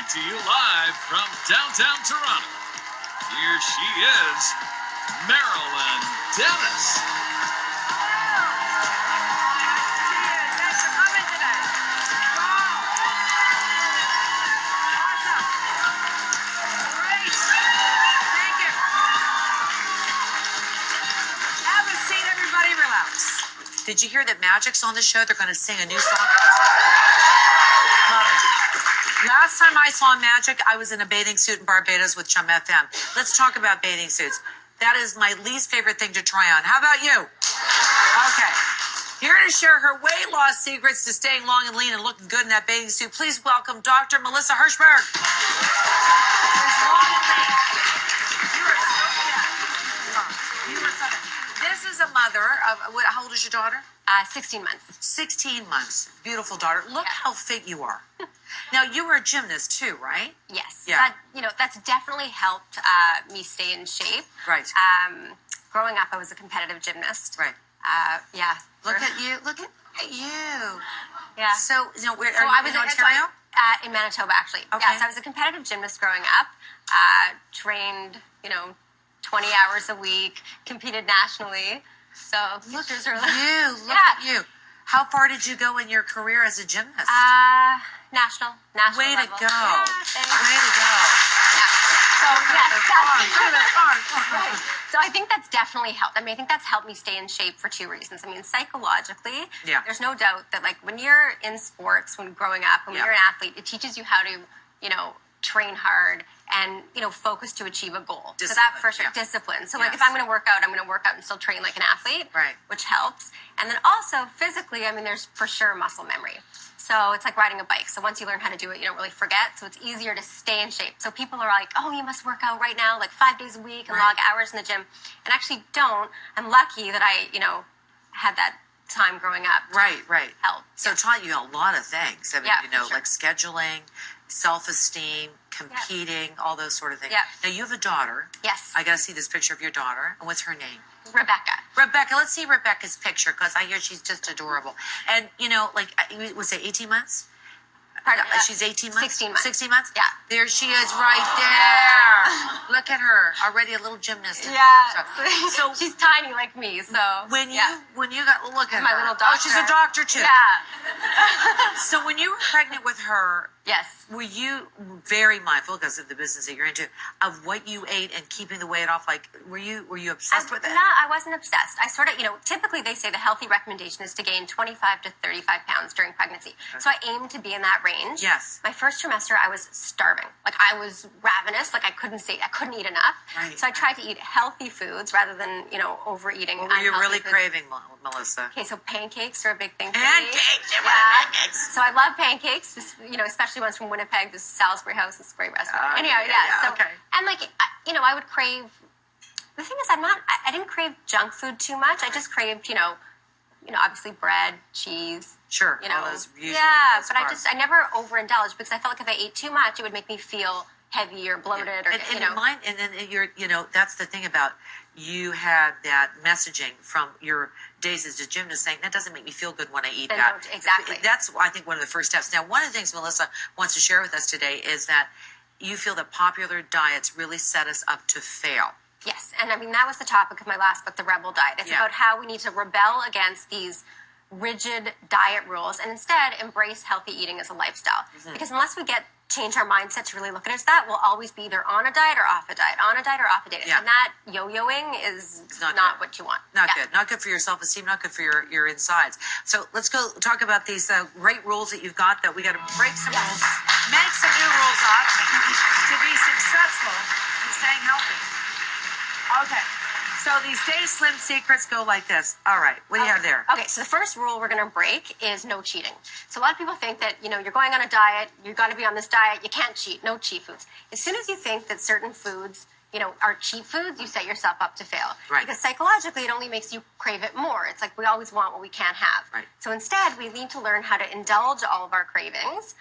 Coming to you live from downtown Toronto. Here she is, Marilyn Denis. Thanks for coming today. Wow. Awesome. Great. Thank you. Have a seat, everybody. Relax. Did you hear that Magic's on the show? They're going to sing a new song. Love it. Last time I saw Magic, I was in a bathing suit in Barbados with Chum FM. Let's talk about bathing suits. That is my least favorite thing to try on. How about you? Okay. Here to share her weight loss secrets to staying long and lean and looking good in that bathing suit, please welcome Dr. Melissa Hershberg. Who's long and lean. You are so good. You are so good. This is a mother of, how old is your daughter? 16 months. 16 months. Beautiful daughter. Look how fit you are. Now, you were a gymnast too, right? Yes. Yeah. That's definitely helped me stay in shape. Right. Growing up, I was a competitive gymnast. Right. Yeah. Look at you. Look at you. Yeah. So, where So are I you was in Ontario? in Manitoba, actually. Okay. Yeah, so I was a competitive gymnast growing up. Trained, 20 hours a week, competed nationally. So Look pictures at are you. Look Yeah. at you. How far did you go in your career as a gymnast? national Way level. to go. Yeah, thanks. Way to go. So yes, Fun. right. So I think that's definitely helped. I think that's helped me stay in shape for two reasons. Psychologically, Yeah. there's no doubt that when you're in sports, when growing up, when Yeah. you're an athlete, it teaches you how to, train hard and, focus to achieve a goal. So that for sure, yeah. discipline. So Yes. if I'm going to work out, I'm going to work out and still train like an athlete, Right. which helps. And then also physically, there's for sure muscle memory. So it's like riding a bike. So once you learn how to do it, you don't really forget. So it's easier to stay in shape. So people are like, oh, you must work out right now, 5 days a week and Right. log hours in the gym. And actually don't. I'm lucky that I, had that time growing up. to Right. Help. So it taught you a lot of things. Yeah, for sure. like scheduling, self-esteem, competing, all those sort of things. Yeah. Now, you have a daughter. Yes. I got to see this picture of your daughter. And what's her name? Rebecca. Rebecca. Let's see Rebecca's picture because I hear she's just adorable. And, was it 18 months? Pardon, She's 18 months? 16 months. 16 months? Yeah. There she is right there. Look at her. Already a little gymnast. Yeah. So She's tiny like me. So when you yeah. got, look at My her. little Oh, she's a doctor. doctor too. Yeah. So when you were pregnant with her, Yes. were you very mindful because of the business that you're into of what you ate and keeping the weight off? Were you obsessed with it? No, I wasn't obsessed. I sort of, typically they say the healthy recommendation is to gain 25 to 35 pounds during pregnancy. So I aimed to be in that range. Yes. My first trimester, I was starving. I was ravenous. I couldn't eat enough. Right. So I tried to eat healthy foods rather than, overeating. What were you unhealthy really foods. craving, Melissa? Okay, so pancakes are a big thing for me. Pancakes. You want Yeah. pancakes. So I love pancakes, especially ones from Winnipeg. This Salisbury House is a great restaurant. Oh, Anyhow, yeah, so okay. and I would crave. The thing is, I didn't crave junk food too much. I just craved, obviously bread, cheese. Sure. All those usual Yeah, but carbs. I never overindulged because I felt like if I ate too much, it would make me feel heavy or bloated or and then you're that's the thing about you had that messaging from your days as a gymnast saying that doesn't make me feel good when I eat Then that. don't- exactly. That's I think one of the first steps. Now, one of the things Melissa wants to share with us today is that you feel that popular diets really set us up to fail. Yes, and that was the topic of my last book, The Rebel Diet. It's about how we need to rebel against these rigid diet rules and instead embrace healthy eating as a lifestyle. Mm-hmm. Because unless we change our mindset to really look at it as that, we'll always be either on a diet or off a diet, on a diet or off a diet. Yeah. And that yo-yoing is not not good. what you want. Not Yeah. good. Not good for your self-esteem, not good for your insides. So let's go talk about these great rules that you've got that we got to break some rules, make some new rules up to be successful in staying healthy. Okay. So these Stay Slim secrets go like this. All right. What do you have there? Okay, so the first rule we're going to break is no cheating. So a lot of people think that, you're going on a diet, you've got to be on this diet, you can't cheat, no cheat foods. As soon as you think that certain foods, are cheat foods, you set yourself up to fail. Right. Because psychologically, it only makes you crave it more. It's like we always want what we can't have. Right. So instead, we need to learn how to indulge all of our cravings,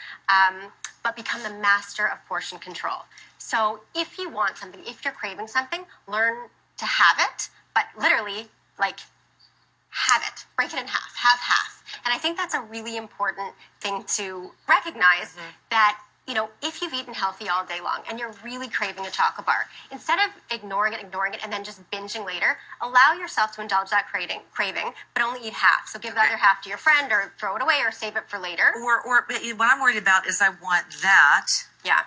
but become the master of portion control. So if you want something, if you're craving something, learn to have it, but literally, have it. Break it in half. Have half. And I think that's a really important thing to recognize that if you've eaten healthy all day long and you're really craving a chocolate bar, instead of ignoring it, and then just binging later, allow yourself to indulge that craving, but only eat half. So give the other half to your friend or throw it away or save it for later. Or what I'm worried about is I want that. Yeah.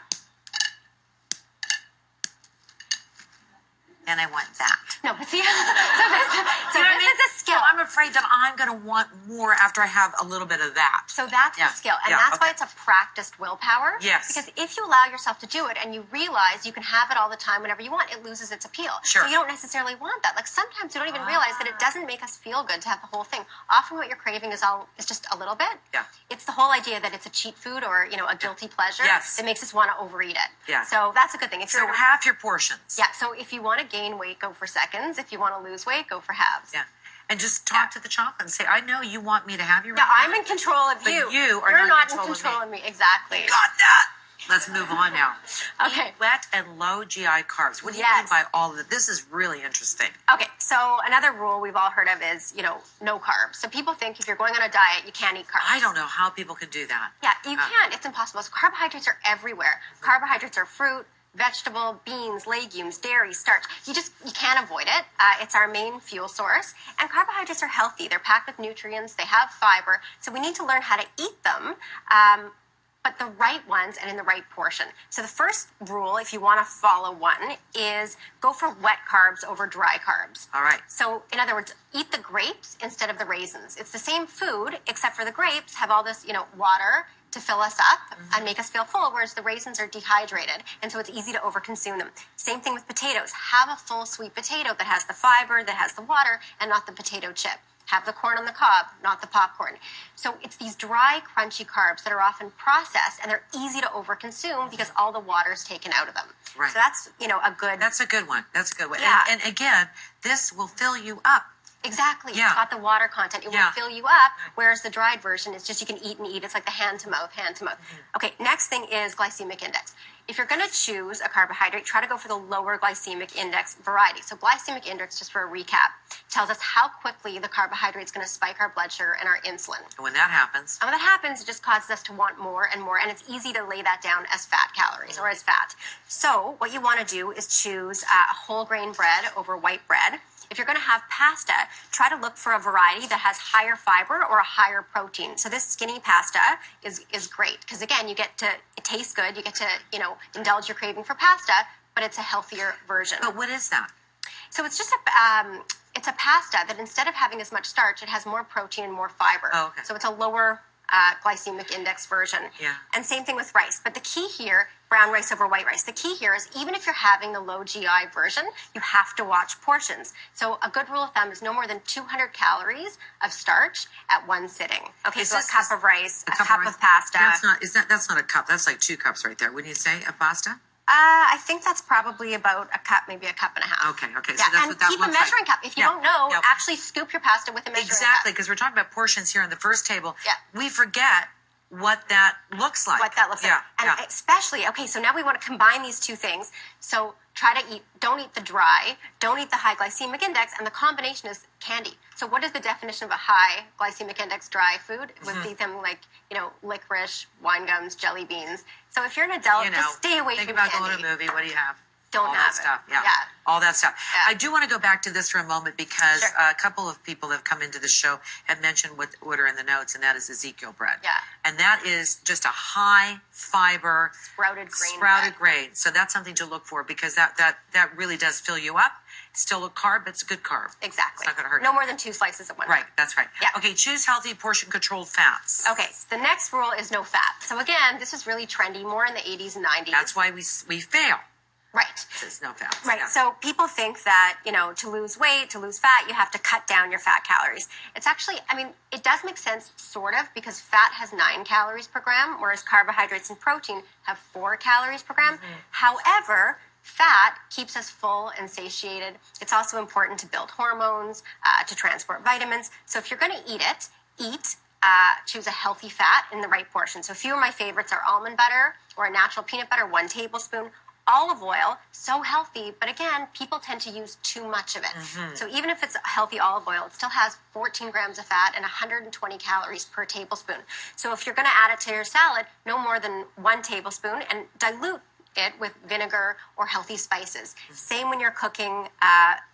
And I want that. No, but see, so this is a skill. So I'm afraid that I'm going to want more after I have a little bit of that. So that's the skill. And that's why it's a practiced willpower. Yes. Because if you allow yourself to do it and you realize you can have it all the time whenever you want, it loses its appeal. Sure. So you don't necessarily want that. Like sometimes you don't even realize that it doesn't make us feel good to have the whole thing. Often what you're craving is just a little bit. Yeah. It's the whole idea that it's a cheat food or, a guilty pleasure that makes us want to overeat it. Yeah. So that's a good thing. So half your portions. Yeah. So if you want to gain weight, go for seconds. If you want to lose weight, go for halves. Yeah. And just talk to the chocolate and say, I know you want me to have you right Yeah, now. I'm in control of But you. you're not in control of me. Exactly. Got that. Let's move on now. Okay. Eat wet and low GI carbs. What do you mean by all of it? This is really interesting. Okay, so another rule we've all heard of is, no carbs. So people think if you're going on a diet, you can't eat carbs. I don't know how people can do that. Yeah, you can. It's impossible. So carbohydrates are everywhere. Carbohydrates are fruit, vegetable, beans, legumes, dairy, starch. You can't avoid it. It's our main fuel source. And carbohydrates are healthy. They're packed with nutrients. They have fiber. So we need to learn how to eat them, but the right ones and in the right portion. So the first rule, if you want to follow one, is go for wet carbs over dry carbs. All right. So in other words, eat the grapes instead of the raisins. It's the same food, except for the grapes have all this, water to fill us up and make us feel full, whereas the raisins are dehydrated, and so it's easy to overconsume them. Same thing with potatoes. Have a full sweet potato that has the fiber, that has the water, and not the potato chip. Have the corn on the cob, not the popcorn. So it's these dry, crunchy carbs that are often processed, and they're easy to overconsume because all the water is taken out of them. Right. So that's, a good... That's a good one. That's a good one. Yeah. And again, this will fill you up. Exactly. Yeah. It's got the water content. It will fill you up, whereas the dried version is just you can eat and eat. It's like the hand to mouth. Okay, next thing is glycemic index. If you're going to choose a carbohydrate, try to go for the lower glycemic index variety. So glycemic index, just for a recap, tells us how quickly the carbohydrate is going to spike our blood sugar and our insulin. And when that happens... And when that happens, it just causes us to want more and more, and it's easy to lay that down as fat calories or as fat. So what you want to do is choose a whole grain bread over white bread. If you're going to have pasta, try to look for a variety that has higher fiber or a higher protein. So this skinny pasta is great because, again, it tastes good. You get to, indulge your craving for pasta, but it's a healthier version. But what is that? So it's just it's a pasta that instead of having as much starch, it has more protein and more fiber. Oh, okay. So it's a lower glycemic index version. Yeah. And same thing with rice. But the key here, brown rice over white rice, the key here is even if you're having the low GI version, you have to watch portions. So a good rule of thumb is no more than 200 calories of starch at one sitting. Okay, so a cup of rice, a cup of pasta. That's not a cup. That's like 2 cups right there. Wouldn't you say, of pasta? I think that's probably about a cup, maybe a cup and a half. Okay. So Yeah, that's and what that keep a looks measuring like. cup. If you don't know, actually scoop your pasta with a measuring cup. Exactly, because we're talking about portions here on the first table. Yeah. We forget what that looks like. What that looks like. And especially, okay, so now we want to combine these two things. So don't eat the dry, don't eat the high glycemic index, and the combination is candy. So what is the definition of a high glycemic index dry food? It would be something like, licorice, wine gums, jelly beans. So if you're an adult, just stay away from candy. Think about going to a movie. What do you have? Don't all have that stuff. it. Yeah. All that stuff. Yeah. I do want to go back to this for a moment because a couple of people that have come into the show have mentioned what are in the notes, and that is Ezekiel bread. Yeah. And that is just a high fiber sprouted grain. So that's something to look for because that really does fill you up. It's still a carb, but it's a good carb. Exactly. It's not going to hurt you. No more than 2 slices at one Right. time. That's right. Yeah. Okay. Choose healthy, portion-controlled fats. Okay. So the next rule is no fat. So again, this is really trendy, more in the 80s and 90s. That's why we fail. Right. It says no fat. Right. Yeah. So people think that, to lose weight, to lose fat, you have to cut down your fat calories. It's actually, it does make sense, sort of, because fat has 9 calories per gram, whereas carbohydrates and protein have 4 calories per gram. However, fat keeps us full and satiated. It's also important to build hormones, to transport vitamins. So if you're going to choose a healthy fat in the right portion. So a few of my favorites are almond butter or a natural peanut butter, 1 tablespoon. Olive oil, so healthy, but again, people tend to use too much of it. So even if it's healthy olive oil, it still has 14 grams of fat and 120 calories per tablespoon. So if you're going to add it to your salad, no more than 1 tablespoon, and dilute it with vinegar or healthy spices. Same when you're cooking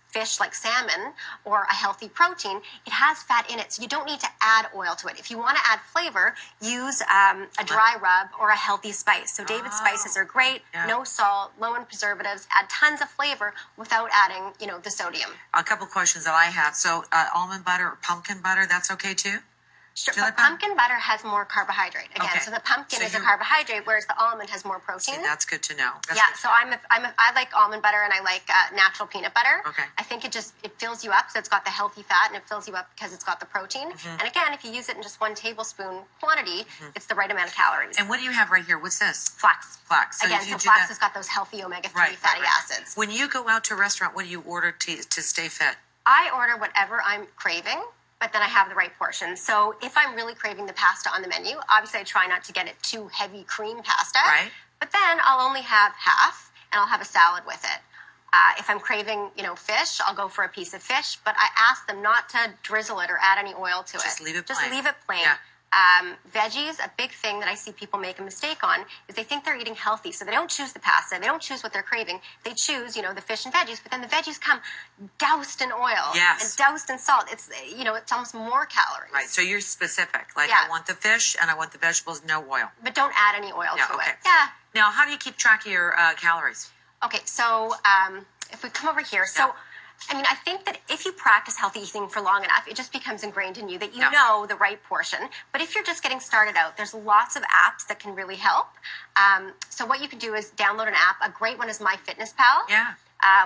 fish like salmon or a healthy protein, it has fat in it, so you don't need to add oil to it. If you want to add flavor, use a dry rub or a healthy spice. So David's spices are great, no salt, low in preservatives, add tons of flavor without adding, the sodium. A couple questions that I have. So almond butter or pumpkin butter, that's okay too? Sure, but pumpkin butter has more carbohydrate. Again, so the pumpkin is a carbohydrate, whereas the almond has more protein. See, that's good to know. So I like almond butter and I like natural peanut butter. Okay. I think it fills you up, so it's got the healthy fat, and it fills you up because it's got the protein. And again, if you use it in just 1 tablespoon quantity, it's the right amount of calories. And what do you have right here? What's this? Flax. Flax. So again, so flax has got those healthy omega-3 fatty acids. When you go out to a restaurant, what do you order to stay fit? I order whatever I'm craving, but then I have the right portion. So if I'm really craving the pasta on the menu, obviously I try not to get it too heavy cream pasta. Right. But then I'll only have half, and I'll have a salad with it. If I'm craving, fish, I'll go for a piece of fish, but I ask them not to drizzle it or add any oil to it. Just leave it plain. Just leave it plain. Yeah. Veggies, a big thing that I see people make a mistake on is they think they're eating healthy. So they don't choose the pasta. They don't choose what they're craving. They choose, the fish and veggies, but then the veggies come doused in oil and doused in salt. It's, it's almost more calories. Right. So you're specific. I want the fish and I want the vegetables, no oil. But don't add any oil to it. Yeah. Now, how do you keep track of your calories? Okay. So if we come over here, I think that if you practice healthy eating for long enough, it just becomes ingrained in you that you know the right portion. But if you're just getting started out, there's lots of apps that can really help. So what you can do is download an app. A great one is MyFitnessPal. Yeah.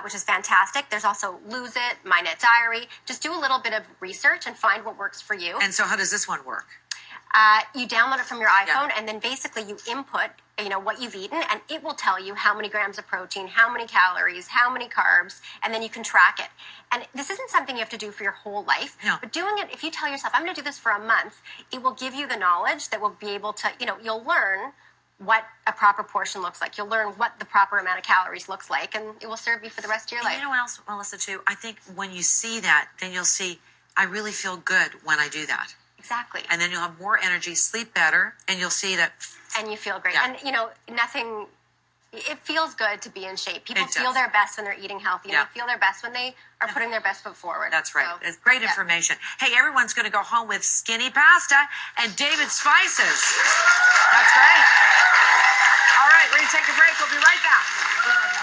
Which is fantastic. There's also Lose It, My Net Diary. Just do a little bit of research and find what works for you. And so how does this one work? You download it from your iPhone, and then basically you input, what you've eaten, and it will tell you how many grams of protein, how many calories, how many carbs, and then you can track it. And this isn't something you have to do for your whole life, but doing it, if you tell yourself, I'm going to do this for a month, it will give you the knowledge that will be able to, you'll learn what a proper portion looks like. You'll learn what the proper amount of calories looks like, and it will serve you for the rest of your life. You know what else, Melissa, too? I think when you see that, then you'll see, I really feel good when I do that. Exactly. And then you'll have more energy, sleep better, and you'll see that. And you feel great. Yeah. And, it feels good to be in shape. People feel their best when they're eating healthy. And they feel their best when they are putting their best foot forward. That's right. So, it's great information. Hey, everyone's going to go home with skinny pasta and David spices. That's great. All right, we're going to take a break. We'll be right back.